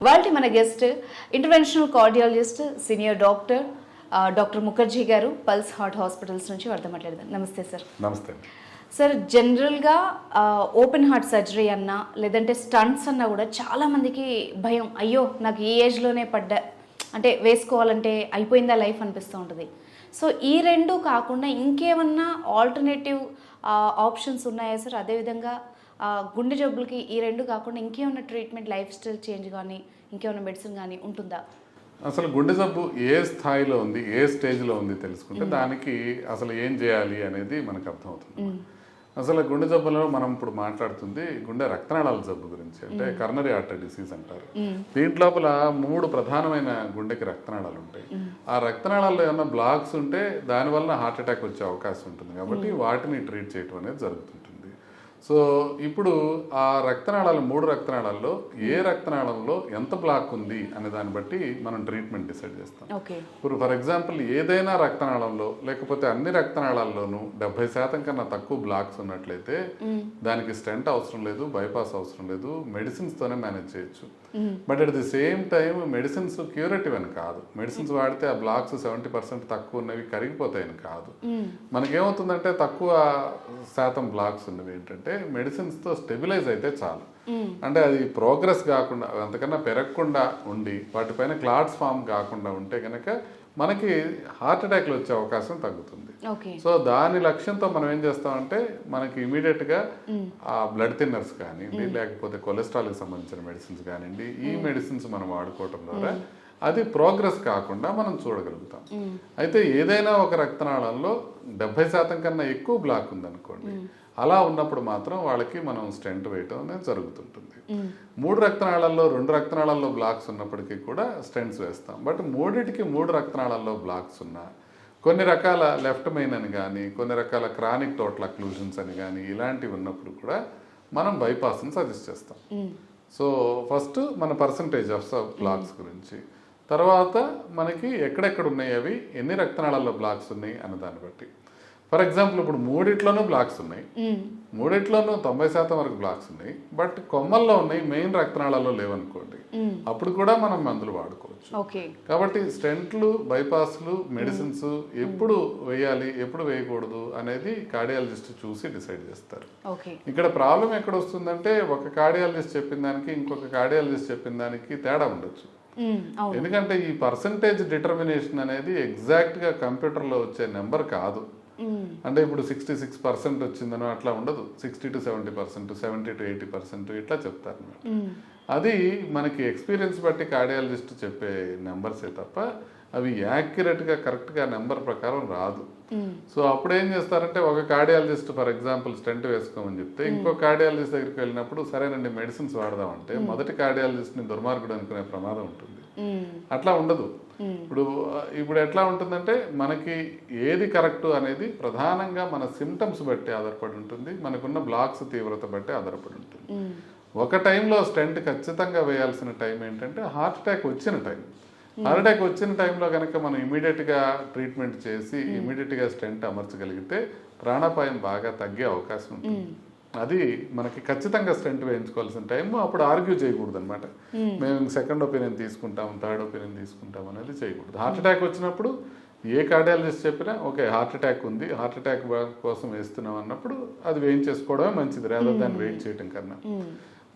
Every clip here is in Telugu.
వాళ్ళ మన guest interventional cardiologist senior doctor doctor Mukherjee గారు పల్స్ హార్ట్ హాస్పిటల్స్ నుంచి వారితో మాట్లాడదాం. నమస్తే సార్. నమస్తే సార్, జనరల్గా ఓపెన్ హార్ట్ సర్జరీ అన్నా లేదంటే స్టంట్స్ అన్నా కూడా చాలామందికి భయం, అయ్యో నాకు ఈ ఏజ్లోనే అంటే వేసుకోవాలంటే అయిపోయిందా లైఫ్ అనిపిస్తూ ఉంటుంది. సో ఈ రెండు కాకుండా ఇంకేమన్నా ఆల్టర్నేటివ్ ఆప్షన్స్ ఉన్నాయా సార్? అదేవిధంగా గుండె జబ్బులకి ఈ రెండు కాకుండా ఇంకేమన్నా ట్రీట్మెంట్, లైఫ్ స్టైల్ చేంజ్ కానీ ఇంకేమన్నా మెడిసిన్ కానీ ఉంటుందా? అసలు గుండె జబ్బు ఏ స్థాయిలో ఉంది, ఏ స్టేజ్లో ఉంది తెలుసుకుంటే దానికి అసలు ఏం చేయాలి అనేది మనకు అర్థమవుతుంది. అసలు గుండె జబ్బులో మనం ఇప్పుడు మాట్లాడుతుంది గుండె రక్తనాళాల జబ్బు గురించి, అంటే కర్నరీ ఆర్టరీ డిసీజ్ అంటారు. దీంట్లోపల 3 ప్రధానమైన గుండెకి రక్తనాళాలు ఉంటాయి. ఆ రక్తనాళాల్లో ఏమన్నా బ్లాక్స్ ఉంటే దానివల్ల హార్ట్ అటాక్ వచ్చే అవకాశం ఉంటుంది. కాబట్టి వాటిని ట్రీట్ చేయడం అనేది జరుగుతుంటుంది. సో ఇప్పుడు ఆ రక్తనాళాలు 3 రక్తనాళాల్లో ఏ రక్తనాళంలో ఎంత బ్లాక్ ఉంది అనే దాన్ని బట్టి మనం ట్రీట్మెంట్ డిసైడ్ చేస్తాం. ఇప్పుడు ఫర్ ఎగ్జాంపుల్ ఏదైనా రక్తనాళంలో లేకపోతే అన్ని రక్తనాళాల్లోనూ 70% కన్నా తక్కువ బ్లాక్స్ ఉన్నట్లయితే దానికి స్టెంట్ అవసరం లేదు, బైపాస్ అవసరం లేదు, మెడిసిన్స్ తోనే మేనేజ్ చేయొచ్చు. But at the same time medicines curative అని కాదు. మెడిసిన్స్ వాడితే ఆ బ్లాక్స్ 70% తక్కువ ఉన్నవి కరిగిపోతాయని కాదు. మనకేమవుతుందంటే తక్కువ శాతం బ్లాక్స్ ఉన్నవి ఏంటంటే మెడిసిన్స్ తో స్టెబిలైజ్ అయితే చాలు. అంటే అది ప్రోగ్రెస్ కాకుండా అంతకన్నా పెరగకుండా ఉండి వాటిపైన క్లాట్స్ ఫామ్ కాకుండా ఉంటే కనుక మనకి హార్ట్ అటాక్లు వచ్చే అవకాశం తగ్గుతుంది. సో దాని లక్ష్యంతో మనం ఏం చేస్తామంటే మనకి ఇమీడియట్ గా ఆ బ్లడ్ థిన్నర్స్ కానివ్వండి, లేకపోతే కొలెస్ట్రాల్కి సంబంధించిన మెడిసిన్స్ కానివ్వండి, ఈ మెడిసిన్స్ మనం వాడుకోవటం ద్వారా అది ప్రోగ్రెస్ కాకుండా మనం చూడగలుగుతాం. అయితే ఏదైనా ఒక రక్తనాళంలో 70% కన్నా ఎక్కువ బ్లాక్ ఉందనుకోండి, అలా ఉన్నప్పుడు మాత్రం వాళ్ళకి మనం స్టెంట్ వేయటం అనేది జరుగుతుంటుంది. 3 రక్తనాళాల్లో 2 రక్తనాళాల్లో బ్లాక్స్ ఉన్నప్పటికీ కూడా స్టెంట్స్ వేస్తాం. బట్ 3 రక్తనాళాల్లో బ్లాక్స్ ఉన్నా, కొన్ని రకాల లెఫ్ట్ మెయిన్ అని కానీ, కొన్ని రకాల క్రానిక్ టోటల్ అక్లూజన్స్ అని కానీ ఇలాంటివి ఉన్నప్పుడు కూడా మనం బైపాస్ని సజెస్ట్ చేస్తాం. సో ఫస్ట్ మన పర్సంటేజ్ ఆఫ్ బ్లాక్స్ గురించి, తర్వాత మనకి ఎక్కడెక్కడ ఉన్నాయి, అవి ఎన్ని రక్తనాళాల్లో బ్లాక్స్ ఉన్నాయి అన్న దాన్ని బట్టి. ఫర్ ఎగ్జాంపుల్ ఇప్పుడు 3 బ్లాక్స్ ఉన్నాయి, 3 90% వరకు బ్లాక్స్ ఉన్నాయి, బట్ కొమ్మల్లో ఉన్నాయి, మెయిన్ రక్తనాళాల్లో లేవనుకోండి, అప్పుడు కూడా మనం మందులు వాడుకోవచ్చు. కాబట్టి స్టెంట్లు, బైపాస్లు, మెడిసిన్స్ ఎప్పుడు వేయాలి, ఎప్పుడు వేయకూడదు అనేది కార్డియాలజిస్ట్ చూసి డిసైడ్ చేస్తారు. ఇక్కడ ప్రాబ్లం ఎక్కడ వస్తుందంటే ఒక కార్డియాలజిస్ట్ చెప్పిన దానికి ఇంకొక కార్డియాలజిస్ట్ చెప్పిన దానికి తేడా ఉండొచ్చు. ఎందుకంటే ఈ పర్సంటేజ్ డిటర్మినేషన్ అనేది ఎగ్జాక్ట్ గా కంప్యూటర్లో వచ్చే నెంబర్ కాదు. అంటే ఇప్పుడు 66% వచ్చిందనో అట్లా ఉండదు. 60 to 70%, 70 to 80% ఇట్లా చెప్తారు అన్నమాట. అది మనకి ఎక్స్పీరియన్స్ బట్టి కార్డియాలజిస్ట్ చెప్పే నెంబర్సే తప్ప అవి యాక్యురేట్గా కరెక్ట్గా నెంబర్ ప్రకారం రాదు. సో అప్పుడు ఏం చేస్తారంటే ఒక కార్డియాలజిస్ట్ ఫర్ ఎగ్జాంపుల్ స్టెంట్ వేసుకోమని చెప్తే ఇంకో కార్డియాలజిస్ట్ దగ్గరికి వెళ్ళినప్పుడు సరేనండి మెడిసిన్స్ వాడదామంటే మొదటి కార్డియాలజిస్ట్ని దుర్మార్గుడు అనుకునే ప్రమాదం ఉంటుంది. అట్లా ఉండదు. ఇప్పుడు ఎట్లా ఉంటుందంటే మనకి ఏది కరెక్ట్ అనేది ప్రధానంగా మన సిమ్టమ్స్ బట్టి ఆధారపడి ఉంటుంది, మనకున్న బ్లాక్స్ తీవ్రత బట్టి ఆధారపడి ఉంటుంది. ఒక టైంలో స్టెంట్ ఖచ్చితంగా వేయాల్సిన టైం ఏంటంటే హార్ట్ అటాక్ వచ్చిన టైం. హార్ట్ అటాక్ వచ్చిన టైంలో కనుక మనం ఇమీడియట్గా ట్రీట్మెంట్ చేసి ఇమీడియట్గా స్టెంట్ అమర్చగలిగితే ప్రాణాపాయం బాగా తగ్గే అవకాశం ఉంటుంది. అది మనకి ఖచ్చితంగా స్టెంట్ వేయించుకోవాల్సిన టైం. అప్పుడు ఆర్గ్యూ చేయకూడదు అనమాట, మేము సెకండ్ ఒపీనియన్ తీసుకుంటాం, థర్డ్ ఒపీనియన్ తీసుకుంటాం అనేది చేయకూడదు. హార్ట్ అటాక్ వచ్చినప్పుడు ఏ కార్డియాలజిస్ట్ చెప్పినా ఓకే హార్ట్ అటాక్ ఉంది, హార్ట్ అటాక్ కోసం వేస్తున్నాం అన్నప్పుడు అది వేయించేసుకోవడమే మంచిది, రాదర్ దాన్ని వెయిట్ చేయడం కన్నా.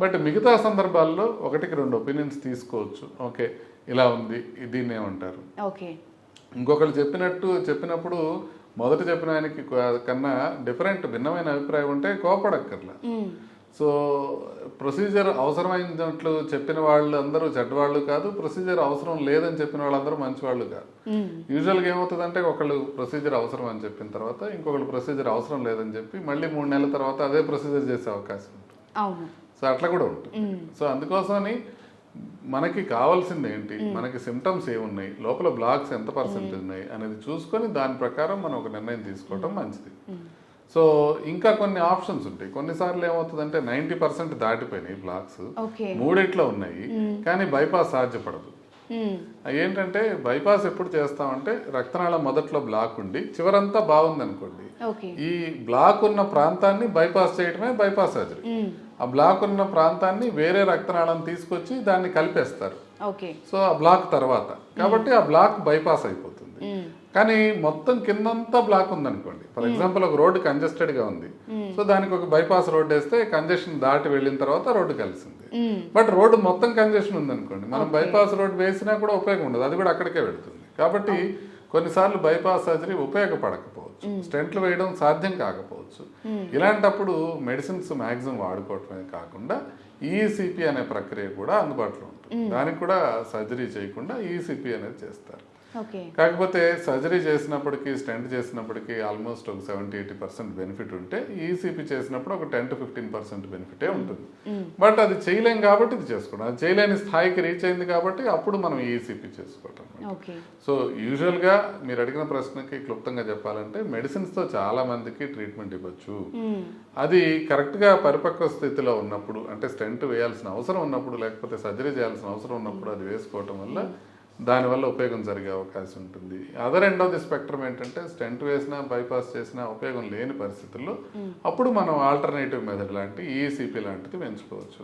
బట్ మిగతా సందర్భాల్లో 1-2 ఒపీనియన్స్ తీసుకోవచ్చు. ఓకే ఇలా ఉంది, దీన్ని ఏమంటారు, ఇంకొకరు చెప్పినప్పుడు మొదట చెప్పిన ఆయనకి కన్నా భిన్నమైన అభిప్రాయం ఉంటే కోపడక్కర్లా. సో ప్రొసీజర్ అవసరమైనట్లు చెప్పిన వాళ్ళు అందరూ చెడ్డవాళ్ళు కాదు, ప్రొసీజర్ అవసరం లేదని చెప్పిన వాళ్ళందరూ మంచివాళ్ళు కాదు. యూజువల్గా ఏమవుతుందంటే ఒకళ్ళు ప్రొసీజర్ అవసరం అని చెప్పిన తర్వాత ఇంకొకళ్ళు ప్రొసీజర్ అవసరం లేదని చెప్పి మళ్ళీ 3 నెలల తర్వాత అదే ప్రొసీజర్ చేసే అవకాశం ఉంటుంది. సో అట్లా కూడా ఉంటుంది. సో అందుకోసమని మనకి కావాల్సింది ఏంటి, మనకి సిమ్టమ్స్ ఏమున్నాయి, లోపల బ్లాక్స్ ఎంత పర్సెంటేజ్ ఉన్నాయి అనేది చూసుకొని దాని ప్రకారం మనం ఒక నిర్ణయం తీసుకోవటం మంచిది. సో ఇంకా కొన్ని ఆప్షన్స్ ఉంటాయి. కొన్నిసార్లు ఏమవుతుందంటే 90% దాటిపోయినాయి బ్లాక్స్, 3 ఉన్నాయి, కానీ బైపాస్ సాధ్యపడదు. ఏంటంటే బైపాస్ ఎప్పుడు చేస్తామంటే రక్తనాళం మొదట్లో బ్లాక్ ఉండి చివరంతా బాగుంది అనుకోండి, ఈ బ్లాక్ ఉన్న ప్రాంతాన్ని బైపాస్ చేయడమే బైపాస్ సర్జరీ. ఆ బ్లాక్ ఉన్న ప్రాంతాన్ని వేరే రక్తనాళం తీసుకొచ్చి దాన్ని కలిపేస్తారు. ఓకే. సో ఆ బ్లాక్ తర్వాత కాబట్టి ఆ బ్లాక్ బైపాస్ అయిపోతుంది. కానీ మొత్తం కిందంతా బ్లాక్ ఉందనుకోండి, ఫర్ ఎగ్జాంపుల్ ఒక రోడ్డు కంజెస్టెడ్ గా ఉంది, సో దానికి ఒక బైపాస్ రోడ్ వేస్తే కంజెషన్ దాటి వెళ్ళిన తర్వాత రోడ్డు కలిసింది. బట్ రోడ్డు మొత్తం కంజెషన్ ఉందనుకోండి, మనం బైపాస్ రోడ్ వేసినా కూడా ఉపయోగం ఉండదు, అది కూడా అక్కడికే వెళ్తుంది. కాబట్టి కొన్నిసార్లు బైపాస్ సర్జరీ ఉపయోగపడకపోవచ్చు, స్టెంట్లు వేయడం సాధ్యం కాకపోవచ్చు. ఇలాంటప్పుడు మెడిసిన్స్ మ్యాక్సిమం వాడుకోవటమే కాకుండా ఈసీపీ అనే ప్రక్రియ కూడా అందుబాటులో ఉంటుంది. దానికి కూడా సర్జరీ చేయకుండా ఈసీపీ అనేది చేస్తారు. కాకపోతే సర్జరీ చేసినప్పటికీ స్టెంట్ చేసినప్పటికీ ఆల్మోస్ట్ ఒక 70-80% బెనిఫిట్ ఉంటే ఈసీపీ చేసినప్పుడు ఒక 10-15% బెనిఫిటే ఉంటుంది. బట్ అది చేయలేం కాబట్టి ఇది చేసుకోవడం, అది చేయలేని స్థాయికి రీచ్ అయింది కాబట్టి అప్పుడు మనం ఈసీపీ చేసుకోవటం. సో యూజువల్గా మీరు అడిగిన ప్రశ్నకి క్లుప్తంగా చెప్పాలంటే మెడిసిన్స్తో చాలా మందికి ట్రీట్మెంట్ ఇవ్వచ్చు. అది కరెక్ట్గా పరిపక్వ స్థితిలో ఉన్నప్పుడు, అంటే స్టెంట్ వేయాల్సిన అవసరం ఉన్నప్పుడు, లేకపోతే సర్జరీ చేయాల్సిన అవసరం ఉన్నప్పుడు అది వేసుకోవటం వల్ల దానివల్ల ఉపయోగం జరిగే అవకాశం ఉంటుంది. Other end of the spectrum ఏంటంటే స్టెంట్ వేసినా బైపాస్ చేసినా ఉపయోగం లేని పరిస్థితుల్లో అప్పుడు మనం ఆల్టర్నేటివ్ మెథడ్ లాంటి ఈసీపీ లాంటిది పెంచుకోవచ్చు.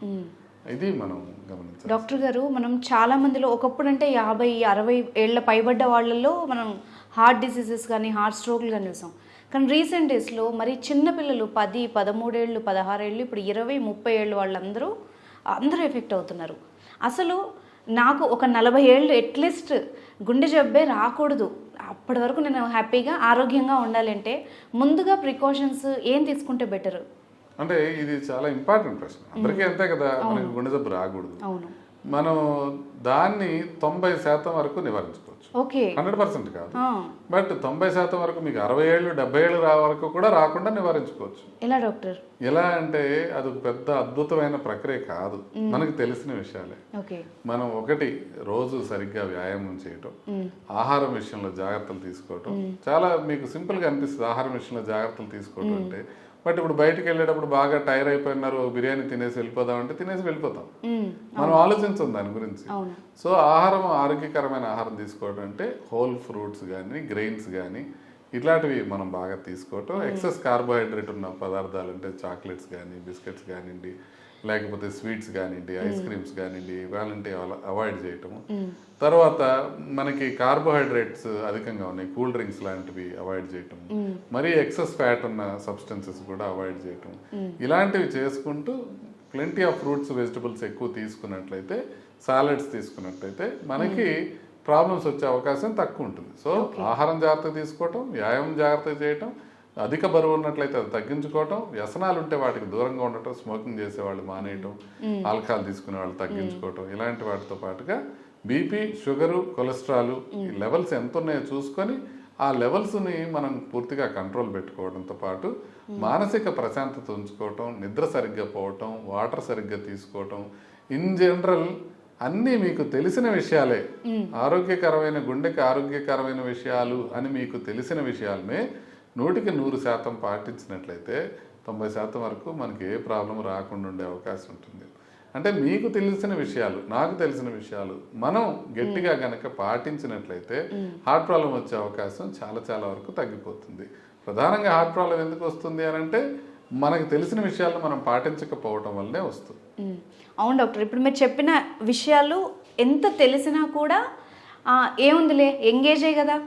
ఇది మనం గమనించాలి. డాక్టర్ గారు, మనం చాలా మందిలో ఒకప్పుడు అంటే 50-60 ఏళ్ల పైబడ్డ వాళ్ళల్లో మనం హార్ట్ డిసీజెస్ కానీ హార్ట్ స్ట్రోక్లు కానీ చూసాం. కానీ రీసెంట్ డేస్లో మరి చిన్నపిల్లలు 10-13 ఏళ్ళు 16 ఏళ్ళు ఇప్పుడు 20-30 ఏళ్ళు వాళ్ళందరూ ఎఫెక్ట్ అవుతున్నారు. అసలు నాకు ఒక 40 ఏళ్ళు అట్లీస్ట్ గుండె జబ్బే రాకూడదు, అప్పటి వరకు నేను హ్యాపీగా ఆరోగ్యంగా ఉండాలంటే ముందుగా ప్రికాషన్స్ ఏం తీసుకుంటే బెటర్? అంటే ఇది చాలా ఇంపార్టెంట్ ప్రశ్న. అందరికీ అంతే కదా, మనకి గుండె జబ్బు రాకూడదు. అవును. మనం దాన్ని 90% వరకు నివారించుకోవచ్చు. 100% కాదు, బట్ 90% వరకు మీకు 60 ఏళ్ళు 70 ఏళ్ళు వరకు కూడా రాకుండా నివారించుకోవచ్చు. ఎలా డాక్టర్? ఎలా అంటే అది ఒక పెద్ద అద్భుతమైన ప్రక్రియ కాదు, మనకు తెలిసిన విషయాలే. మనం ఒకటి రోజు సరిగ్గా వ్యాయామం చేయటం, ఆహారం విషయంలో జాగ్రత్తలు తీసుకోవటం. చాలా మీకు సింపుల్ గా అనిపిస్తుంది ఆహారం విషయంలో జాగ్రత్తలు తీసుకోవటం అంటే. బట్ ఇప్పుడు బయటకు వెళ్ళేటప్పుడు బాగా టైర్ అయిపోయినారు, బిర్యానీ తినేసి వెళ్ళిపోదాం అంటే తినేసి వెళ్ళిపోతాం, మనం ఆలోచించం దాని గురించి. సో ఆహారం, ఆరోగ్యకరమైన ఆహారం తీసుకోవడం అంటే హోల్ ఫ్రూట్స్ కానీ గ్రెయిన్స్ కానీ ఇట్లాంటివి మనం బాగా తీసుకోవటం. ఎక్సెస్ కార్బోహైడ్రేట్ ఉన్న పదార్థాలు అంటే చాక్లెట్స్ కానీ బిస్కెట్స్ కానివ్వండి, లేకపోతే స్వీట్స్ కానివ్వండి, ఐస్ క్రీమ్స్ కానివ్వండి, ఇవాళంటే అవాయిడ్ చేయటము. తర్వాత మనకి కార్బోహైడ్రేట్స్ అధికంగా ఉన్నాయి, కూల్ డ్రింక్స్ లాంటివి అవాయిడ్ చేయటం, మరీ ఎక్సెస్ ఫ్యాట్ ఉన్న సబ్స్టెన్సెస్ కూడా అవాయిడ్ చేయటం. ఇలాంటివి చేసుకుంటూ ప్లెంటీ ఆఫ్ ఫ్రూట్స్ వెజిటబుల్స్ ఎక్కువ తీసుకున్నట్లయితే, సాలడ్స్ తీసుకున్నట్లయితే మనకి ప్రాబ్లమ్స్ వచ్చే అవకాశం తక్కువ ఉంటుంది. సో ఆహారం జాగ్రత్తగా తీసుకోవటం, వ్యాయామం జాగ్రత్తగా చేయటం, అధిక బరువు ఉన్నట్లయితే అది తగ్గించుకోవటం, వ్యసనాలు ఉంటే వాటికి దూరంగా ఉండటం, స్మోకింగ్ చేసేవాళ్ళు మానేయటం, ఆల్కహాల్ తీసుకునే వాళ్ళు తగ్గించుకోవటం, ఇలాంటి వాటితో పాటుగా బీపీ, షుగరు, కొలెస్ట్రాల్ ఈ లెవెల్స్ ఎంత ఉన్నాయో చూసుకొని ఆ లెవెల్స్ని మనం పూర్తిగా కంట్రోల్ పెట్టుకోవడంతో పాటు మానసిక ప్రశాంతత ఉంచుకోవటం, నిద్ర సరిగ్గా పోవటం, వాటర్ సరిగ్గా తీసుకోవటం, ఇన్ జనరల్ అన్నీ మీకు తెలిసిన విషయాలే. ఆరోగ్యకరమైన గుండెకి ఆరోగ్యకరమైన విషయాలు అని మీకు తెలిసిన విషయాలనే 100% పాటించినట్లయితే 90% వరకు మనకి ఏ ప్రాబ్లం రాకుండా ఉండే అవకాశం ఉంటుంది. అంటే మీకు తెలిసిన విషయాలు, నాకు తెలిసిన విషయాలు మనం గట్టిగా గనక పాటించినట్లయితే హార్ట్ ప్రాబ్లం వచ్చే అవకాశం చాలా వరకు తగ్గిపోతుంది. ప్రధానంగా హార్ట్ ప్రాబ్లం ఎందుకు వస్తుంది అని అంటే మనకు తెలిసిన విషయాలను మనం పాటించకపోవటం వల్లనే వస్తుంది. అవును డాక్టర్, ఇప్పుడు మీరు చెప్పిన విషయాలు ఎంత తెలిసినా కూడా ఏముందిలే ఎంగేజే కదా,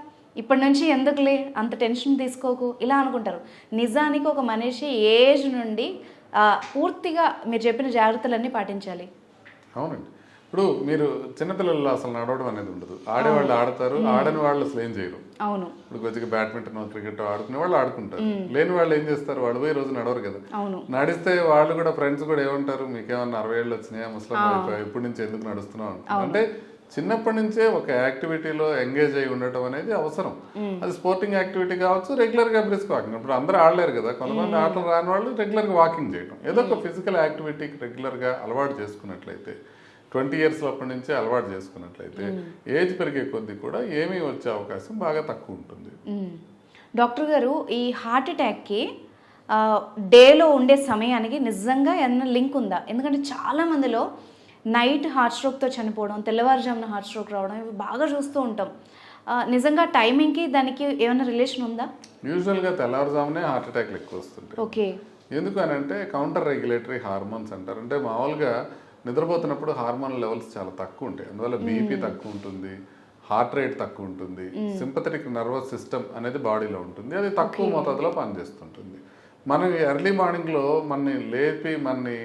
ఇప్పటి నుంచి ఎందుకులే అంత టెన్షన్ తీసుకోకు ఇలా అనుకుంటారు. నిజానికి ఒక మనిషి ఏజ్ నుండి పూర్తిగా మీరు చెప్పిన జాగ్రత్తలన్నీ పాటించాలి. అవునండి. ఇప్పుడు మీరు చిన్నపిల్లల్లో అసలు నడవడం అనేది ఉండదు, ఆడేవాళ్ళు ఆడతారు, ఆడని వాళ్ళు అసలు ఏం చేయరు. అవును. ఇప్పుడు కొద్దిగా బ్యాడ్మింటన్ క్రికెట్ ఆడుకునే వాళ్ళు ఆడుకుంటారు, లేని వాళ్ళు ఏం చేస్తారు, వాళ్ళు పోయి రోజు నడవరు కదా. నడిస్తే వాళ్ళు కూడా ఫ్రెండ్స్ కూడా ఏమంటారు, మీకేమన్నా 60 ఏళ్ళు వచ్చినాయా, ముస్లిం ఇప్పటి నుంచి ఎందుకు నడుస్తున్నావు అంటే చిన్నప్పటి నుంచే ఒక యాక్టివిటీలో ఎంగేజ్ అయి ఉండటం అనేది అవసరం. అది స్పోర్టింగ్ యాక్టివిటీ కావచ్చు, రెగ్యులర్ గా బ్రిస్క్ వాకింగ్. ఇప్పుడు అందరూ ఆడలేరు కదా, కొంతమంది ఆటలు రాని వాళ్ళు రెగ్యులర్ గా వాకింగ్ చేయడం, ఏదో ఒక ఫిజికల్ యాక్టివిటీకి రెగ్యులర్ గా అలవాటు చేసుకున్నట్లయితే, 20 years అప్పటి నుంచే అలవాటు చేసుకున్నట్లయితే ఏజ్ పెరిగే కొద్దీ కూడా ఏమీ వచ్చే అవకాశం బాగా తక్కువ ఉంటుంది. డాక్టర్ గారు, ఈ హార్ట్ అటాక్కి డేలో ఉండే సమయానికి నిజంగా ఏమైనా లింక్ ఉందా? ఎందుకంటే చాలా మందిలో నైట్ హార్ట్ స్ట్రోక్తో చనిపోవడం, తెల్లవారుజామున హార్ట్ స్ట్రోక్ రావడం ఇవి బాగా చూస్తూ ఉంటాం. నిజంగా టైమింగ్కి దానికి ఏమైనా రిలేషన్ ఉందా? యూజువల్గా తెల్లవారుజామునే హార్ట్ అటాక్లు ఎక్కువ వస్తుంటాయి. ఓకే. ఎందుకు అని అంటే కౌంటర్ రెగ్యులేటరీ హార్మోన్స్ అంటారు. అంటే మామూలుగా నిద్రపోతున్నప్పుడు హార్మోన్ లెవెల్స్ చాలా తక్కువ ఉంటాయి. అందువల్ల బీపీ తక్కువ ఉంటుంది, హార్ట్ రేట్ తక్కువ ఉంటుంది, సింపథెటిక్ నర్వస్ సిస్టమ్ అనేది బాడీలో ఉంటుంది, అది తక్కువ మోతాదులో పనిచేస్తుంటుంది. మనం ఎర్లీ మార్నింగ్లో మనని లేపి మనని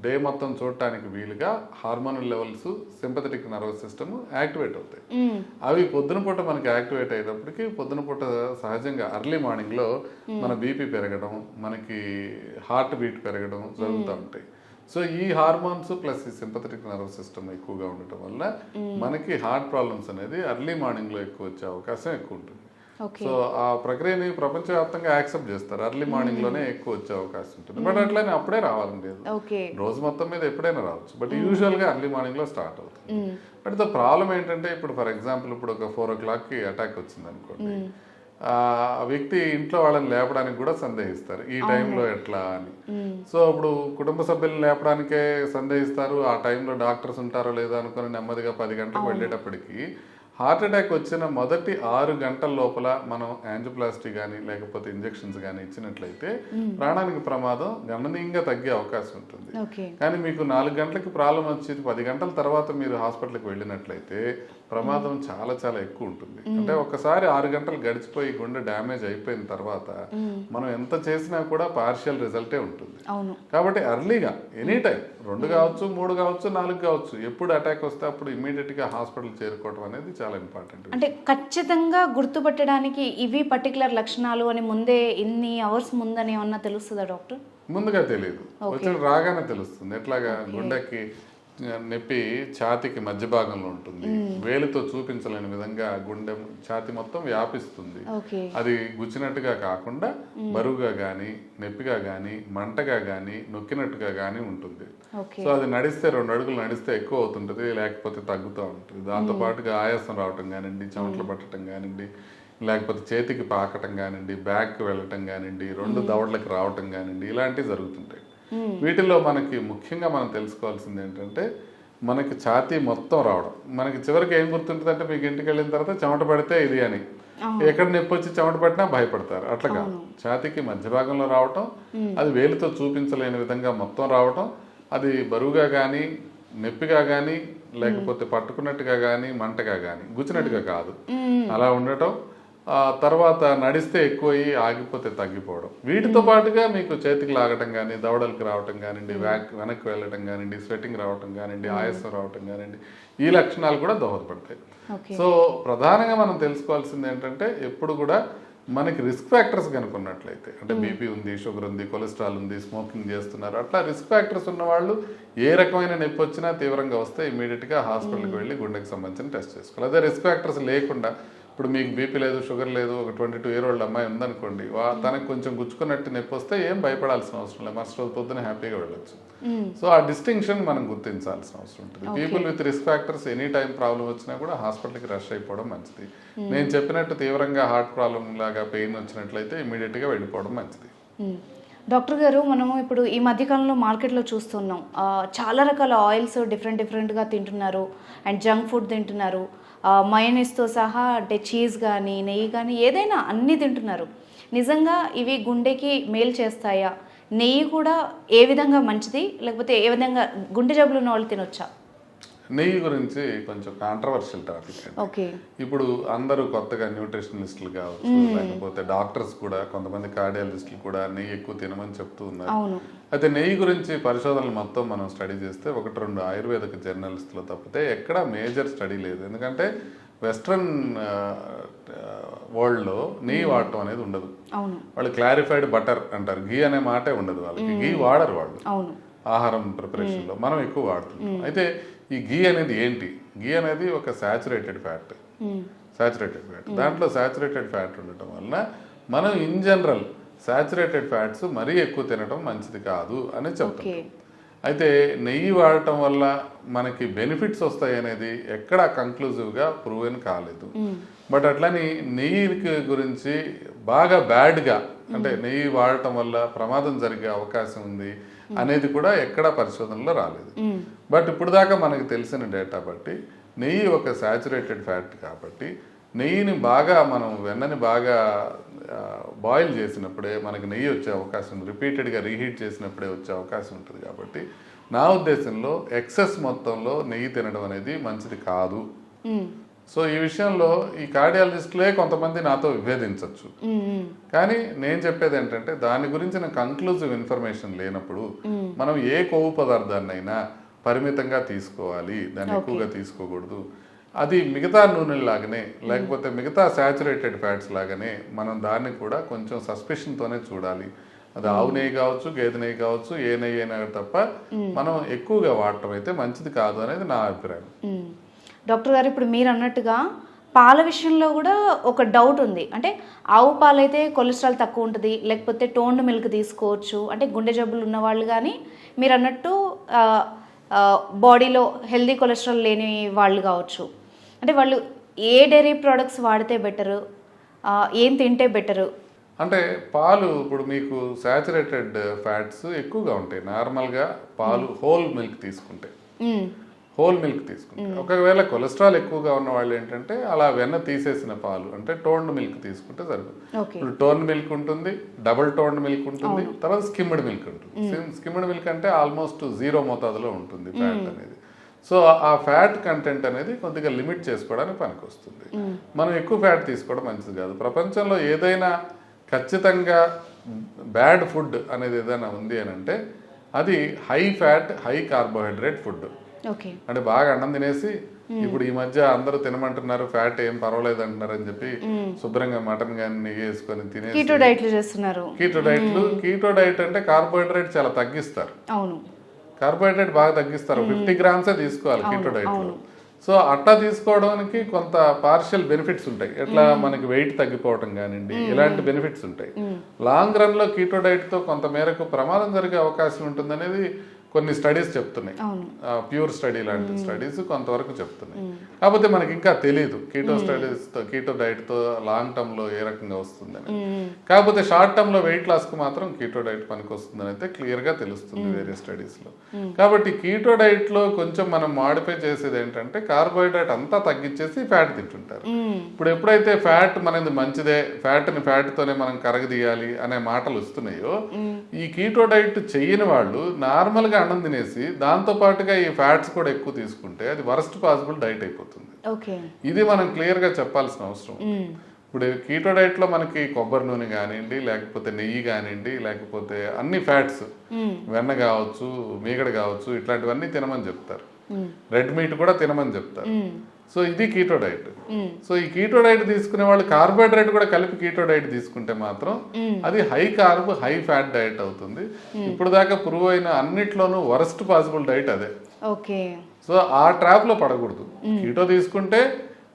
డే మొత్తం చూడటానికి వీలుగా hormonal levels, sympathetic nervous system activate అవుతాయి. అవి పొద్దున పూట మనకి యాక్టివేట్ అయ్యేటప్పటికి పొద్దున పూట సహజంగా ఎర్లీ మార్నింగ్లో మన బీపీ పెరగడం, మనకి హార్ట్ బీట్ పెరగడం జరుగుతూ ఉంటాయి. సో ఈ హార్మోన్స్ ప్లస్ ఈ సింపథెటిక్ నర్వస్ సిస్టమ్ ఎక్కువగా ఉండటం వల్ల మనకి హార్ట్ ప్రాబ్లమ్స్ అనేది ఎర్లీ మార్నింగ్లో ఎక్కువ వచ్చే అవకాశం ఎక్కువ ఉంటుంది. సో ఆ ప్రక్రియని ప్రపంచవ్యాప్తంగా యాక్సెప్ట్ చేస్తారు, ఎర్లీ మార్నింగ్ లోనే ఎక్కువ వచ్చే అవకాశం ఉంటుంది. బట్ అట్లనే అప్పుడే రావాలని లేదు, రోజు మొత్తం మీద ఎప్పుడైనా రావచ్చు, బట్ యూజువల్ గా ఎర్లీ మార్నింగ్ లో స్టార్ట్ అవుతుంది. బట్ ద ప్రాబ్లం ఏంటంటే ఇప్పుడు ఫర్ ఎగ్జాంపుల్ ఇప్పుడు ఒక 4 o'clock అటాక్ వచ్చింది అనుకోండి, ఆ వ్యక్తి ఇంట్లో వాళ్ళని లేపడానికి కూడా సందేహిస్తారు ఈ టైంలో ఎట్లా అని. సో ఇప్పుడు కుటుంబ సభ్యులను లేపడానికే సందేహిస్తారు, ఆ టైంలో డాక్టర్స్ ఉంటారో లేదో అనుకుని నెమ్మదిగా 10 గంటలకు వెళ్ళేటప్పటికి హార్ట్ అటాక్ వచ్చిన మొదటి 6 గంటల లోపల మనం యాంజియోప్లాస్టీ కానీ లేకపోతే ఇంజెక్షన్స్ కానీ ఇచ్చినట్లయితే ప్రాణానికి ప్రమాదం గణనీయంగా తగ్గే అవకాశం ఉంటుంది. కానీ మీకు 4 గంటలకి ప్రాబ్లం వచ్చి 10 గంటల తర్వాత మీరు హాస్పిటల్కి వెళ్ళినట్లయితే ప్రమాదం చాలా చాలా ఎక్కువ ఉంటుంది. అంటే ఒకసారి 6 గంటలు గడిచిపోయి గుండె డ్యామేజ్ అయిపోయిన తర్వాత మనం ఎంత చేసినా కూడా పార్షియల్ రిజల్టే ఉంటుంది. కాబట్టి ఎర్లీగా ఎనీ టైం 2 కావచ్చు, 3 కావచ్చు, 4 కావచ్చు, ఎప్పుడు అటాక్ వస్తే అప్పుడు ఇమీడియట్ గా హాస్పిటల్ చేరుకోవడం అనేది చాలా ఇంపార్టెంట్. అంటే ఖచ్చితంగా గుర్తుపట్టడానికి ఇవి పర్టికులర్ లక్షణాలు అని ముందే ఇన్ని అవర్స్ ముందని ఏమన్నా తెలుస్తుందా డాక్టర్? ముందుగా తెలియదు, వచ్చిన రాగానే తెలుస్తుంది. ఎట్లాగా గుండెకి నొప్పి ఛాతీకి మధ్య భాగంలో ఉంటుంది, వేలుతో చూపించలేని విధంగా గుండె ఛాతీ మొత్తం వ్యాపిస్తుంది. అది గుచ్చినట్టుగా కాకుండా బరువుగా గానీ, నొప్పిగా గానీ, మంటగా గానీ, నొక్కినట్టుగా గానీ ఉంటుంది. సో అది నడిస్తే 2 అడుగులు నడిస్తే ఎక్కువ అవుతుంటుంది, లేకపోతే తగ్గుతూ ఉంటుంది. దాంతో పాటుగా ఆయాసం రావటం కానివ్వండి, చెమటలు పట్టడం కానివ్వండి, లేకపోతే చేతికి పాకటం కానివ్వండి, బ్యాక్కి వెళ్ళటం కానివ్వండి, 2 దవడలకు రావటం కానివ్వండి, ఇలాంటివి జరుగుతుంటాయి. వీటిల్లో మనకి ముఖ్యంగా మనం తెలుసుకోవాల్సింది ఏంటంటే మనకి ఛాతీ మొత్తం రావడం. మనకి చివరికి ఏం గుర్తుంటుంది అంటే మీకు ఇంటికి వెళ్ళిన తర్వాత చెమట పడితే ఇది అని, ఎక్కడ నొప్పి వచ్చి చెమట పట్టినా భయపడతారు. అట్లా కాదు, ఛాతీకి మధ్య భాగంలో రావటం, అది వేలుతో చూపించలేని విధంగా మొత్తం రావటం, అది బరువుగా కానీ, నొప్పిగా కానీ, లేకపోతే పట్టుకున్నట్టుగా కానీ, మంటగా కానీ, గుచ్చినట్టుగా కాదు అలా ఉండటం, తర్వాత నడిస్తే ఎక్కువయ్యి ఆగిపోతే తగ్గిపోవడం. వీటితో పాటుగా మీకు చేతికి లాగటం కానీ, దవడలకు రావటం కానివ్వండి, వెనక్కి వెళ్ళటం కానివ్వండి, స్వెట్టింగ్ రావటం కానివ్వండి, ఆయాసం రావటం కానివ్వండి, ఈ లక్షణాలు కూడా దోహదపడతాయి. సో ప్రధానంగా మనం తెలుసుకోవాల్సింది ఏంటంటే ఎప్పుడు కూడా మనకి రిస్క్ ఫ్యాక్టర్స్ కనుక్కున్నట్లయితే, అంటే బీపీ ఉంది, షుగర్ ఉంది, కొలెస్ట్రాల్ ఉంది, స్మోకింగ్ చేస్తున్నారు, అట్లా రిస్క్ ఫ్యాక్టర్స్ ఉన్న వాళ్ళు ఏ రకమైన నొప్పి వచ్చినా తీవ్రంగా వస్తే ఇమీడియట్గా హాస్పిటల్కి వెళ్ళి గుండెకి సంబంధించిన టెస్ట్ చేసుకోవాలి. అదే రిస్క్ ఫ్యాక్టర్స్ లేకుండా ఇప్పుడు మీకు బీపీ లేదు, షుగర్ లేదు, ఒక 22 year old అమ్మాయి ఉందనుకోండి, తనకు కొంచెం గుచ్చుకున్నట్టు నొప్పి వస్తే ఏం భయపడాల్సిన అవసరం లేదు, మరుసటి రోజు పొద్దున హ్యాపీగా వెళ్ళొచ్చు. సో ఆ డిస్టింక్షన్ మనం గుర్తించాల్సిన అవసరం ఉంటుంది. People with risk factors any time problem వచ్చినా కూడా హాస్పిటల్కి రష్ అయిపోవడం మంచిది. నేను చెప్పినట్టు తీవ్రంగా హార్ట్ ప్రాబ్లం లాగా పెయిన్ వచ్చినట్లయితే ఇమీడియట్గా వెళ్ళిపోవడం మంచిది. డాక్టర్ గారు, మనము ఇప్పుడు ఈ మధ్యకాలంలో మార్కెట్లో చూస్తున్నాం, చాలా రకాల ఆయిల్స్ డిఫరెంట్గా తింటున్నారు, అండ్ జంక్ ఫుడ్ తింటున్నారు, మయోనీస్తో సహా, అంటే చీజ్ కానీ, నెయ్యి కానీ, ఏదైనా అన్నీ తింటున్నారు. నిజంగా ఇవి గుండెకి మేలు చేస్తాయా? నెయ్యి కూడా ఏ విధంగా మంచిది, లేకపోతే ఏ విధంగా గుండె జబ్బులు ఉన్న వాళ్ళు తినొచ్చా? నెయ్యి గురించి కొంచెం కాంట్రవర్షియల్ టాపిక్. ఇప్పుడు అందరూ కొత్తగా న్యూట్రిషనిస్టులు కావచ్చు, లేకపోతే డాక్టర్స్ కూడా, కొంతమంది కార్డియాలజిస్టులు కూడా నెయ్యి ఎక్కువ తినమని చెప్తూ ఉన్నారు. అయితే నెయ్యి గురించి పరిశోధనలు మొత్తం మనం స్టడీ చేస్తే 1-2 ఆయుర్వేదిక్ జర్నలిస్టులో తప్పితే ఎక్కడ మేజర్ స్టడీ లేదు. ఎందుకంటే వెస్ట్రన్ వరల్డ్లో నెయ్యి వాడటం అనేది ఉండదు. వాళ్ళు క్లారిఫైడ్ బటర్ అంటారు, ఘీ అనే మాటే ఉండదు వాళ్ళకి, ఘీ వాడరు వాళ్ళు ఆహారం ప్రిపరేషన్లో, మనం ఎక్కువ వాడుతున్నాం. అయితే ఈ ఘీ అనేది ఏంటి? ఘీ అనేది ఒక సాచురేటెడ్ ఫ్యాట్. దాంట్లో సాచురేటెడ్ ఫ్యాట్ ఉండటం వలన మనం ఇన్ జనరల్ సాచురేటెడ్ ఫ్యాట్స్ మరీ ఎక్కువ తినడం మంచిది కాదు అని చెప్తాం. అయితే నెయ్యి వాడటం వల్ల మనకి బెనిఫిట్స్ వస్తాయి అనేది ఎక్కడా కంక్లూజివ్గా ప్రూవెన్ కాలేదు. బట్ అట్లని నెయ్యి గురించి బాగా బ్యాడ్గా, అంటే నెయ్యి వాడటం వల్ల ప్రమాదం జరిగే అవకాశం ఉంది అనేది కూడా ఎక్కడా పరిశోధనలో రాలేదు. బట్ ఇప్పుడు దాకా మనకు తెలిసిన డేటా బట్టి నెయ్యి ఒక సాచురేటెడ్ ఫ్యాట్ కాబట్టి నెయ్యిని బాగా మనం వెన్నని బాగా బాయిల్ చేసినప్పుడే మనకి నెయ్యి వచ్చే అవకాశం ఉంది, రిపీటెడ్గా రీహీట్ చేసినప్పుడే వచ్చే అవకాశం ఉంటుంది. కాబట్టి నా ఉద్దేశంలో ఎక్సెస్ మొత్తంలో నెయ్యి తినడం అనేది మంచిది కాదు. సో ఈ విషయంలో ఈ కార్డియాలజిస్టులే కొంతమంది నాతో విభేదించవచ్చు, కానీ నేను చెప్పేది ఏంటంటే దాని గురించిన కంక్లూజివ్ ఇన్ఫర్మేషన్ లేనప్పుడు మనం ఏ కొవ్వు పదార్థాన్నైనా పరిమితంగా తీసుకోవాలి, దాన్ని ఎక్కువగా తీసుకోకూడదు. అది మిగతా నూనెలాగానే లేకపోతే మిగతా శాచురేటెడ్ ఫ్యాట్స్ లాగానే మనం దాన్ని కూడా కొంచెం సస్పెషన్తోనే చూడాలి. అది ఆవు నెయ్యి కావచ్చు, గేదె నెయ్యి కావచ్చు, ఏ నెయ్యి అయినా తప్ప మనం ఎక్కువగా వాడటం అయితే మంచిది కాదు అనేది నా అభిప్రాయం. డాక్టర్ గారు, ఇప్పుడు మీరు అన్నట్టుగా పాల విషయంలో కూడా ఒక డౌట్ ఉంది. అంటే ఆవు పాలైతే కొలెస్ట్రాల్ తక్కువ ఉంటుంది, లేకపోతే టోన్డ్ మిల్క్ తీసుకోవచ్చు. అంటే గుండె జబ్బులు ఉన్న వాళ్ళు కానీ మీరు అన్నట్టు బాడీలో హెల్దీ కొలెస్ట్రాల్ లేని వాళ్ళు కావచ్చు. అంటే వాళ్ళు ఏ డైరీ ప్రోడక్ట్స్ వాడితే బెటరు, ఏం తింటే బెటరు? అంటే పాలు ఇప్పుడు మీకు శాచురేటెడ్ ఫ్యాట్స్ ఎక్కువగా ఉంటాయి. నార్మల్గా పాలు హోల్ మిల్క్ తీసుకుంటే ఒకవేళ కొలెస్ట్రాల్ ఎక్కువగా ఉన్న వాళ్ళు ఏంటంటే అలా వెన్న తీసేసిన పాలు అంటే టోన్డ్ మిల్క్ తీసుకుంటే సరిపోతుంది. ఇప్పుడు టోన్డ్ మిల్క్ ఉంటుంది, డబుల్ టోన్డ్ మిల్క్ ఉంటుంది, తర్వాత స్కిమ్డ్ మిల్క్ ఉంటుంది. స్కిమ్డ్ మిల్క్ అంటే ఆల్మోస్ట్ 0 మోతాదులో ఉంటుంది ఫ్యాట్ అనేది. సో ఆ ఫ్యాట్ కంటెంట్ అనేది కొద్దిగా లిమిట్ చేసుకోవడానికి పనికి వస్తుంది. మనం ఎక్కువ ఫ్యాట్ తీసుకోవడం మంచిది కాదు. ప్రపంచంలో ఏదైనా ఖచ్చితంగా బ్యాడ్ ఫుడ్ అనేది ఏదైనా ఉంది అని అంటే అది high fat high carbohydrate food. అంటే బాగా అన్నం తినేసి ఇప్పుడు ఈ మధ్య అందరూ తినమంటున్నారు, ఫ్యాట్ ఏం పర్వాలేదు అంటున్నారు అని చెప్పి శుభ్రంగా మటన్ కానీ నెయ్యి వేసుకొని తినేసి కీటో డైట్ అంటే కార్బోహైడ్రేట్ చాలా తగ్గిస్తారు. కార్బోహైడ్రేట్ బాగా తగ్గిస్తారు, 50 గ్రామ్సే తీసుకోవాలి కీటో డైట్ లో. సో అట్లా తీసుకోవడానికి కొంత పార్షియల్ బెనిఫిట్స్ ఉంటాయి. ఎట్లా మనకి వెయిట్ తగ్గిపోవడం కానివ్వండి, ఇలాంటి బెనిఫిట్స్ ఉంటాయి. లాంగ్ రన్ లో కీటో డైట్ తో కొంత మేరకు ప్రమాదం జరిగే అవకాశం ఉంటుంది అనేది కొన్ని స్టడీస్ చెప్తున్నాయి. ప్యూర్ స్టడీ లాంటి స్టడీస్ కొంతవరకు చెప్తున్నాయి. కాకపోతే మనకి ఇంకా తెలియదు కీటో డైట్ తో లాంగ్ టర్మ్ లో ఏ రకంగా వస్తుందని. కాకపోతే షార్ట్ టర్మ్ లో వెయిట్ లాస్ కు మాత్రం కీటో డైట్ పనికి వస్తుందని అయితే క్లియర్ గా తెలుస్తుంది వేరే స్టడీస్ లో. కాబట్టి కీటో డైట్ లో కొంచెం మనం మాడిఫై చేసేది ఏంటంటే కార్బోహైడ్రేట్ అంతా తగ్గించేసి ఫ్యాట్ తింటుంటారు. ఇప్పుడు ఎప్పుడైతే ఫ్యాట్ మనది మంచిదే, ఫ్యాట్ తోనే మనం కరగదీయాలి అనే మాటలు వస్తున్నాయో, ఈ కీటో డైట్ చెయ్యని వాళ్ళు నార్మల్ గా అన్నం తినేసి దాంతో పాటుగా ఈ ఫ్యాట్స్ కూడా ఎక్కువ తీసుకుంటే అది వరస్ట్ పాసిబుల్ డైట్ అయిపోతుంది. ఇది మనం క్లియర్ గా చెప్పాల్సిన అవసరం. ఇప్పుడు కీటో డైట్ లో మనకి కొబ్బరి నూనె కానివ్వండి, లేకపోతే నెయ్యి కానివ్వండి, లేకపోతే అన్ని ఫ్యాట్స్, వెన్న కావచ్చు, మీగడ కావచ్చు, ఇట్లాంటివన్నీ తినమని చెప్తారు. రెడ్ మీట్ కూడా తినమని చెప్తారు. సో ఇది కీటో డైట్. సో ఈ కీటో డైట్ తీసుకునే వాళ్ళు కార్బోహైడ్రేట్ కూడా కలిపి కీటో డైట్ తీసుకుంటే మాత్రం అది high carb high fat diet అవుతుంది. ఇప్పుడు దాకా ప్రూవ్ అయిన అన్నిట్లోనూ వరస్ట్ పాసిబుల్ డైట్ అదే. సో ఆ ట్రాప్ లో పడకూడదు. కీటో తీసుకుంటే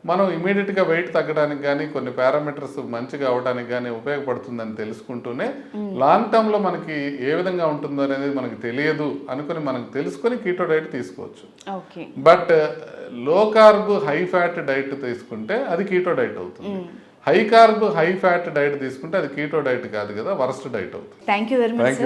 మనం ఇమీడియట్ గా వెయిట్ తగ్గడానికి కానీ కొన్ని పారామీటర్స్ మంచిగా అవడానికి కానీ ఉపయోగపడుతుందని తెలుసుకుంటూనే లాంగ్ టర్మ్ లో మనకి ఏ విధంగా ఉంటుందో అనేది మనకి తెలియదు అనుకుని మనకు తెలుసుకొని కీటో డైట్ తీసుకోవచ్చు. బట్ లో కార్బ్ హై ఫ్యాట్ డైట్ తీసుకుంటే అది కీటో డైట్ అవుతుంది. High carb high fat diet తీసుకుంటే అది కీటో డైట్ కాదు కదా, వరస్ట్ డైట్ అవుతుంది. Thank you very much.